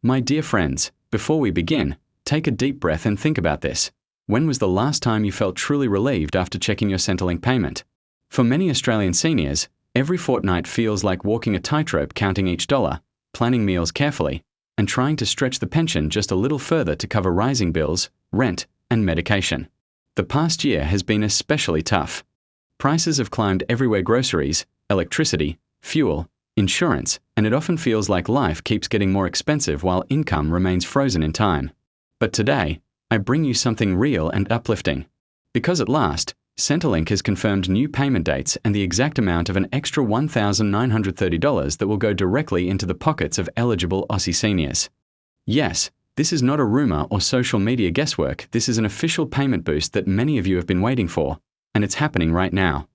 My dear friends, before we begin, take a deep breath and think about this. When was the last time you felt truly relieved after checking your Centrelink payment? For many Australian seniors, every fortnight feels like walking a tightrope, counting each dollar, planning meals carefully, and trying to stretch the pension just a little further to cover rising bills, rent, and medication. The past year has been especially tough. Prices have climbed everywhere: groceries, electricity, fuel, insurance, and it often feels like life keeps getting more expensive while income remains frozen in time. But today, I bring you something real and uplifting. Because at last, Centrelink has confirmed new payment dates and the exact amount of an extra $1,930 that will go directly into the pockets of eligible Aussie seniors. Yes, this is not a rumour or social media guesswork. This is an official payment boost that many of you have been waiting for, and it's happening right now.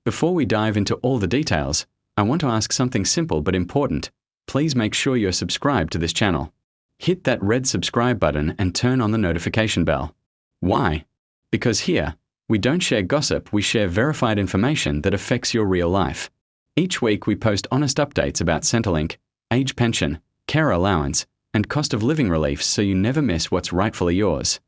Before we dive into all the details, I want to ask something simple but important. Please make sure you're subscribed to this channel. Hit that red subscribe button and turn on the notification bell. Why? Because here, we don't share gossip, we share verified information that affects your real life. Each week we post honest updates about Centrelink, age pension, care allowance, and cost of living reliefs so you never miss what's rightfully yours.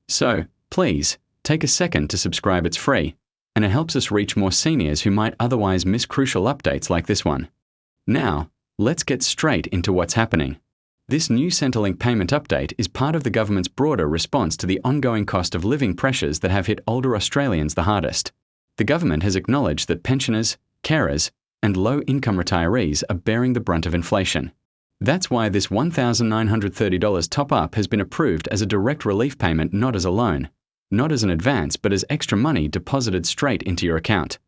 So, please, take a second to subscribe. It's free, and it helps us reach more seniors who might otherwise miss crucial updates like this one. Now, let's get straight into what's happening. This new Centrelink payment update is part of the government's broader response to the ongoing cost of living pressures that have hit older Australians the hardest. The government has acknowledged that pensioners, carers, and low-income retirees are bearing the brunt of inflation. That's why this $1,930 top-up has been approved as a direct relief payment, not as a loan, not as an advance, but as extra money deposited straight into your account.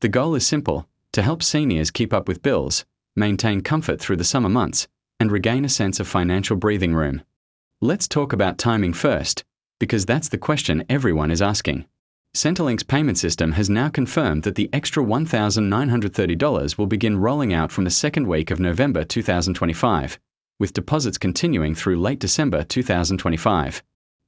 The goal is simple: to help seniors keep up with bills, maintain comfort through the summer months, and regain a sense of financial breathing room. Let's talk about timing first, because that's the question everyone is asking. Centrelink's payment system has now confirmed that the extra $1,930 will begin rolling out from the second week of November 2025, with deposits continuing through late December 2025.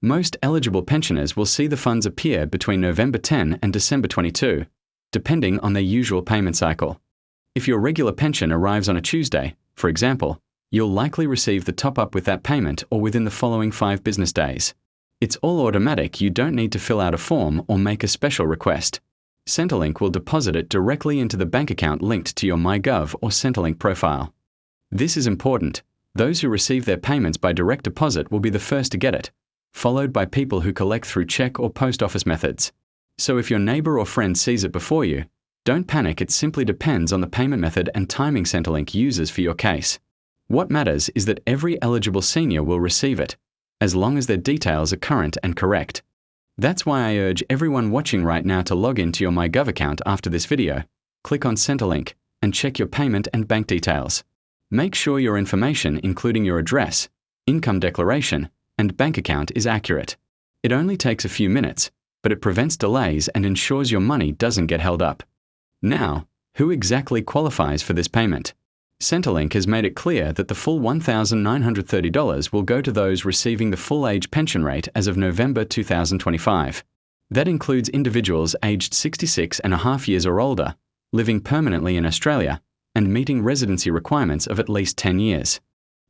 Most eligible pensioners will see the funds appear between November 10 and December 22, depending on their usual payment cycle. If your regular pension arrives on a Tuesday, for example, you'll likely receive the top-up with that payment or within the following 5 business days. It's all automatic. You don't need to fill out a form or make a special request. Centrelink will deposit it directly into the bank account linked to your MyGov or Centrelink profile. This is important. Those who receive their payments by direct deposit will be the first to get it, followed by people who collect through cheque or post office methods. So if your neighbour or friend sees it before you, don't panic. It simply depends on the payment method and timing Centrelink uses for your case. What matters is that every eligible senior will receive it, as long as their details are current and correct. That's why I urge everyone watching right now to log into your MyGov account after this video, click on Centrelink, and check your payment and bank details. Make sure your information, including your address, income declaration, and bank account, is accurate. It only takes a few minutes, but it prevents delays and ensures your money doesn't get held up. Now, who exactly qualifies for this payment? Centrelink has made it clear that the full $1,930 will go to those receiving the full age pension rate as of November 2025. That includes individuals aged 66.5 years or older, living permanently in Australia, and meeting residency requirements of at least 10 years.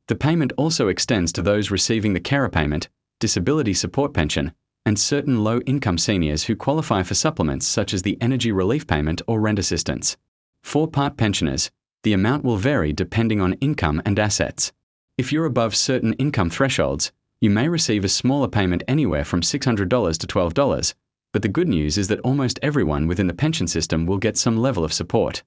The payment also extends to those receiving the carer payment, disability support pension, and certain low-income seniors who qualify for supplements such as the energy relief payment or rent assistance. For part pensioners, the amount will vary depending on income and assets. If you're above certain income thresholds, you may receive a smaller payment anywhere from $600 to $12, but the good news is that almost everyone within the pension system will get some level of support.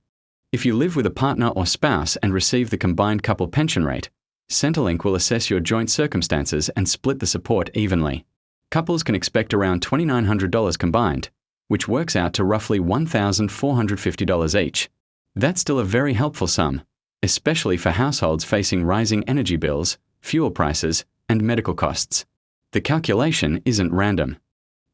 If you live with a partner or spouse and receive the combined couple pension rate, Centrelink will assess your joint circumstances and split the support evenly. Couples can expect around $2,900 combined, which works out to roughly $1,450 each. That's still a very helpful sum, especially for households facing rising energy bills, fuel prices, and medical costs. The calculation isn't random.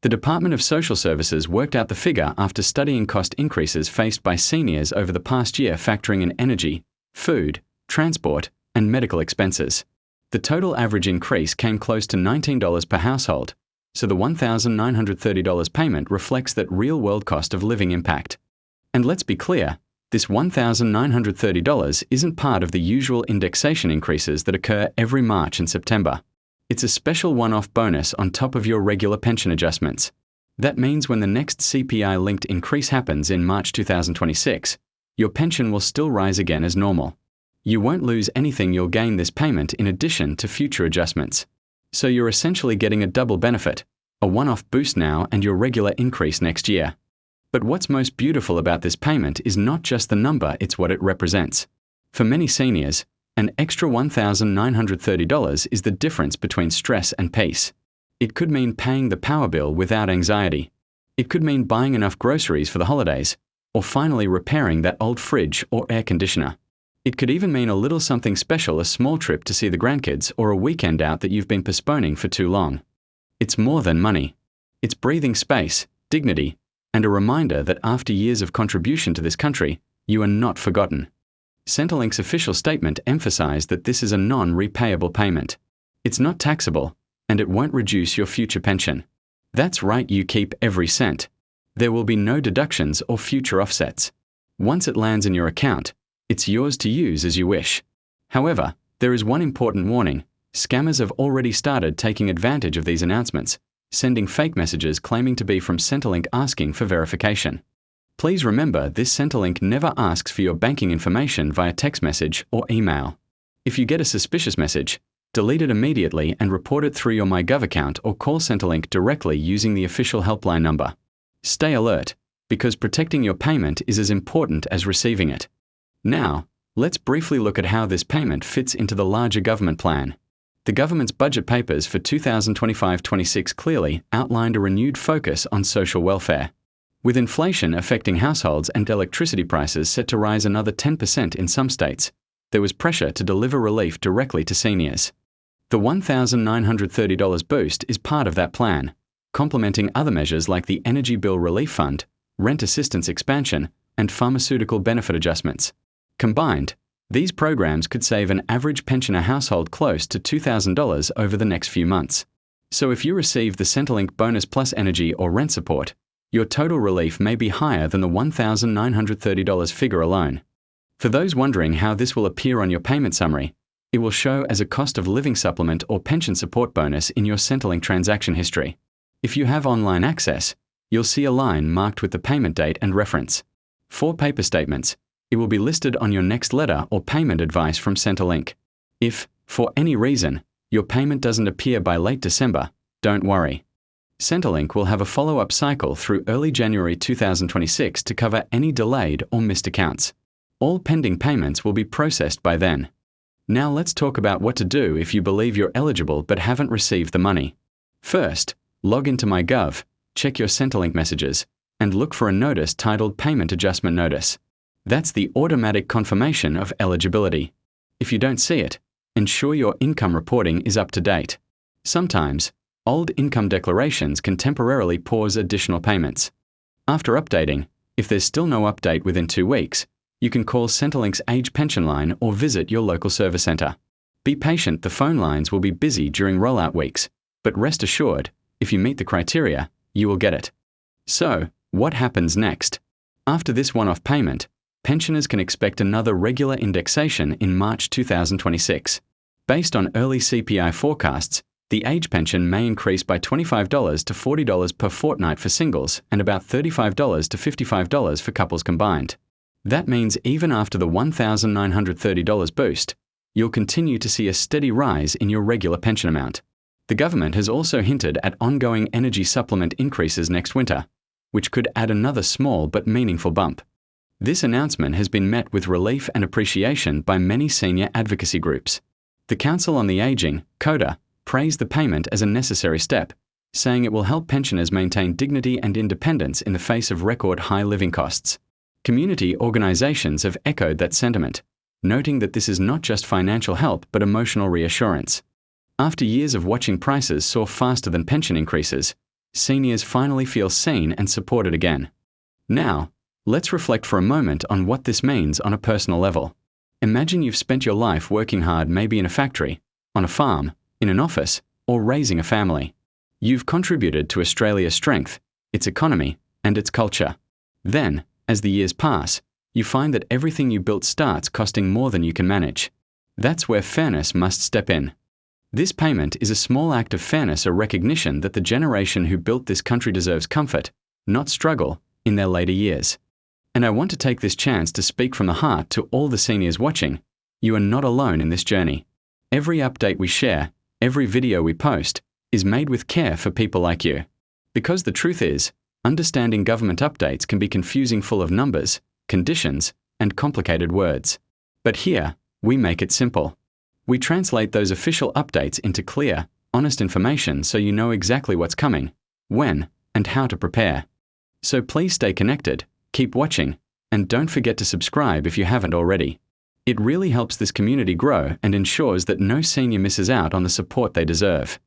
The Department of Social Services worked out the figure after studying cost increases faced by seniors over the past year, factoring in energy, food, transport, and medical expenses. The total average increase came close to $19 per household, so the $1,930 payment reflects that real-world cost of living impact. And let's be clear, This $1,930 isn't part of the usual indexation increases that occur every March and September. It's a special one-off bonus on top of your regular pension adjustments. That means when the next CPI-linked increase happens in March 2026, your pension will still rise again as normal. You won't lose anything. You'll gain this payment in addition to future adjustments. So you're essentially getting a double benefit, a one-off boost now and your regular increase next year. But what's most beautiful about this payment is not just the number, it's what it represents. For many seniors, an extra $1,930 is the difference between stress and peace. It could mean paying the power bill without anxiety. It could mean buying enough groceries for the holidays, or finally repairing that old fridge or air conditioner. It could even mean a little something special, a small trip to see the grandkids or a weekend out that you've been postponing for too long. It's more than money. It's breathing space, dignity, and a reminder that after years of contribution to this country, you are not forgotten. Centrelink's official statement emphasized that this is a non-repayable payment. It's not taxable, and it won't reduce your future pension. That's right, you keep every cent. There will be no deductions or future offsets. Once it lands in your account, it's yours to use as you wish. However, there is one important warning. Scammers have already started taking advantage of these announcements, sending fake messages claiming to be from Centrelink asking for verification. Please remember, this Centrelink never asks for your banking information via text message or email. If you get a suspicious message, delete it immediately and report it through your MyGov account or call Centrelink directly using the official helpline number. Stay alert, because protecting your payment is as important as receiving it. Now, let's briefly look at how this payment fits into the larger government plan. The government's budget papers for 2025-26 clearly outlined a renewed focus on social welfare. With inflation affecting households and electricity prices set to rise another 10% in some states, there was pressure to deliver relief directly to seniors. The $1,930 boost is part of that plan, complementing other measures like the Energy Bill Relief Fund, rent assistance expansion, and pharmaceutical benefit adjustments. Combined, these programs could save an average pensioner household close to $2,000 over the next few months. So if you receive the Centrelink bonus plus energy or rent support, your total relief may be higher than the $1,930 figure alone. For those wondering how this will appear on your payment summary, it will show as a cost of living supplement or pension support bonus in your Centrelink transaction history. If you have online access, you'll see a line marked with the payment date and reference. For paper statements, it will be listed on your next letter or payment advice from Centrelink. If, for any reason, your payment doesn't appear by late December, don't worry. Centrelink will have a follow-up cycle through early January 2026 to cover any delayed or missed accounts. All pending payments will be processed by then. Now let's talk about what to do if you believe you're eligible but haven't received the money. First, log into MyGov, check your Centrelink messages, and look for a notice titled Payment Adjustment Notice. That's the automatic confirmation of eligibility. If you don't see it, ensure your income reporting is up to date. Sometimes, old income declarations can temporarily pause additional payments. After updating, if there's still no update within 2 weeks, you can call Centrelink's Age Pension line or visit your local service centre. Be patient, the phone lines will be busy during rollout weeks, but rest assured, if you meet the criteria, you will get it. So, what happens next? After this one-off payment, pensioners can expect another regular indexation in March 2026. Based on early CPI forecasts, the age pension may increase by $25 to $40 per fortnight for singles and about $35 to $55 for couples combined. That means even after the $1,930 boost, you'll continue to see a steady rise in your regular pension amount. The government has also hinted at ongoing energy supplement increases next winter, which could add another small but meaningful bump. This announcement has been met with relief and appreciation by many senior advocacy groups. The Council on the Aging, CODA, praised the payment as a necessary step, saying it will help pensioners maintain dignity and independence in the face of record high living costs. Community organizations have echoed that sentiment, noting that this is not just financial help but emotional reassurance. After years of watching prices soar faster than pension increases, seniors finally feel seen and supported again. Now, let's reflect for a moment on what this means on a personal level. Imagine you've spent your life working hard, maybe in a factory, on a farm, in an office, or raising a family. You've contributed to Australia's strength, its economy, and its culture. Then, as the years pass, you find that everything you built starts costing more than you can manage. That's where fairness must step in. This payment is a small act of fairness, a recognition that the generation who built this country deserves comfort, not struggle, in their later years. And I want to take this chance to speak from the heart to all the seniors watching. You are not alone in this journey. Every update we share, every video we post, is made with care for people like you. Because the truth is, understanding government updates can be confusing, full of numbers, conditions, and complicated words. But here, we make it simple. We translate those official updates into clear, honest information so you know exactly what's coming, when, and how to prepare. So please stay connected, keep watching, and don't forget to subscribe if you haven't already. It really helps this community grow and ensures that no senior misses out on the support they deserve.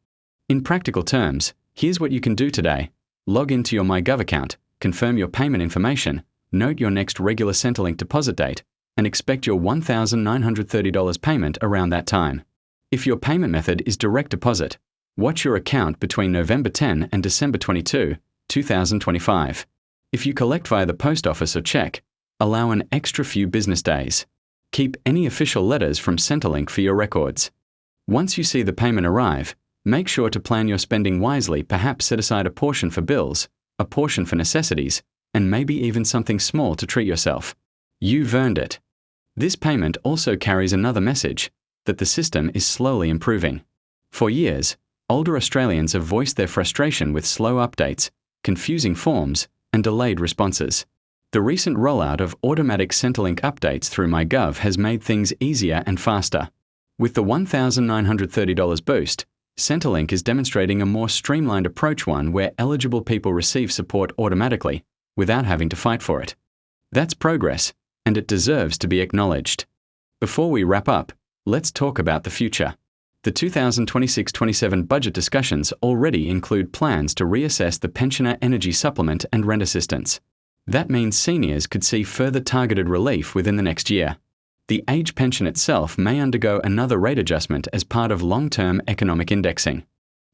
In practical terms, here's what you can do today. Log into your MyGov account, confirm your payment information, note your next regular Centrelink deposit date, and expect your $1,930 payment around that time. If your payment method is direct deposit, watch your account between November 10 and December 22, 2025. If you collect via the post office or check, allow an extra few business days. Keep any official letters from Centrelink for your records. Once you see the payment arrive, make sure to plan your spending wisely. Perhaps set aside a portion for bills, a portion for necessities, and maybe even something small to treat yourself. You've earned it. This payment also carries another message, that the system is slowly improving. For years, older Australians have voiced their frustration with slow updates, confusing forms, and delayed responses. The recent rollout of automatic Centrelink updates through MyGov has made things easier and faster. With the $1,930 boost, Centrelink is demonstrating a more streamlined approach, one where eligible people receive support automatically, without having to fight for it. That's progress, and it deserves to be acknowledged. Before we wrap up, let's talk about the future. The 2026-27 budget discussions already include plans to reassess the pensioner energy supplement and rent assistance. That means seniors could see further targeted relief within the next year. The age pension itself may undergo another rate adjustment as part of long-term economic indexing.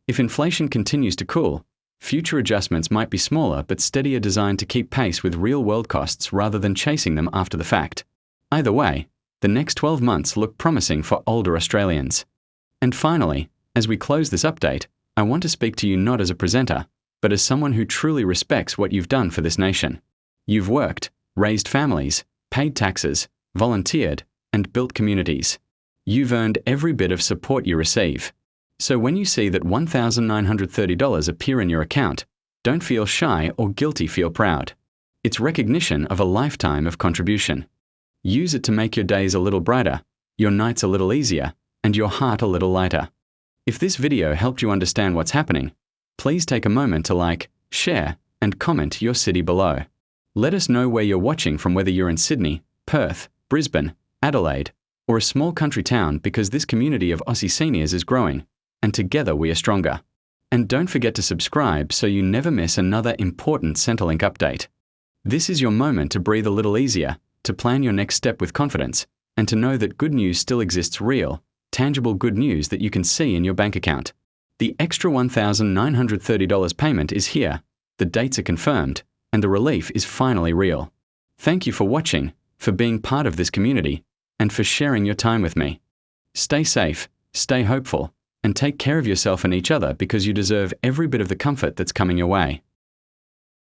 If inflation continues to cool, future adjustments might be smaller but steadier, designed to keep pace with real-world costs rather than chasing them after the fact. Either way, the next 12 months look promising for older Australians. And finally, as we close this update, I want to speak to you not as a presenter, but as someone who truly respects what you've done for this nation. You've worked, raised families, paid taxes, volunteered, and built communities. You've earned every bit of support you receive. So when you see that $1,930 appear in your account, don't feel shy or guilty, feel proud. It's recognition of a lifetime of contribution. Use it to make your days a little brighter, your nights a little easier, and your heart a little lighter. If this video helped you understand what's happening, please take a moment to like, share, and comment your city below. Let us know where you're watching from, whether you're in Sydney, Perth, Brisbane, Adelaide, or a small country town, because this community of Aussie seniors is growing, and together we are stronger. And don't forget to subscribe so you never miss another important Centrelink update. This is your moment to breathe a little easier, to plan your next step with confidence, and to know that good news still exists, real, tangible good news that you can see in your bank account. The extra $1,930 payment is here, the dates are confirmed, and the relief is finally real. Thank you for watching, for being part of this community, and for sharing your time with me. Stay safe, stay hopeful, and take care of yourself and each other, because you deserve every bit of the comfort that's coming your way.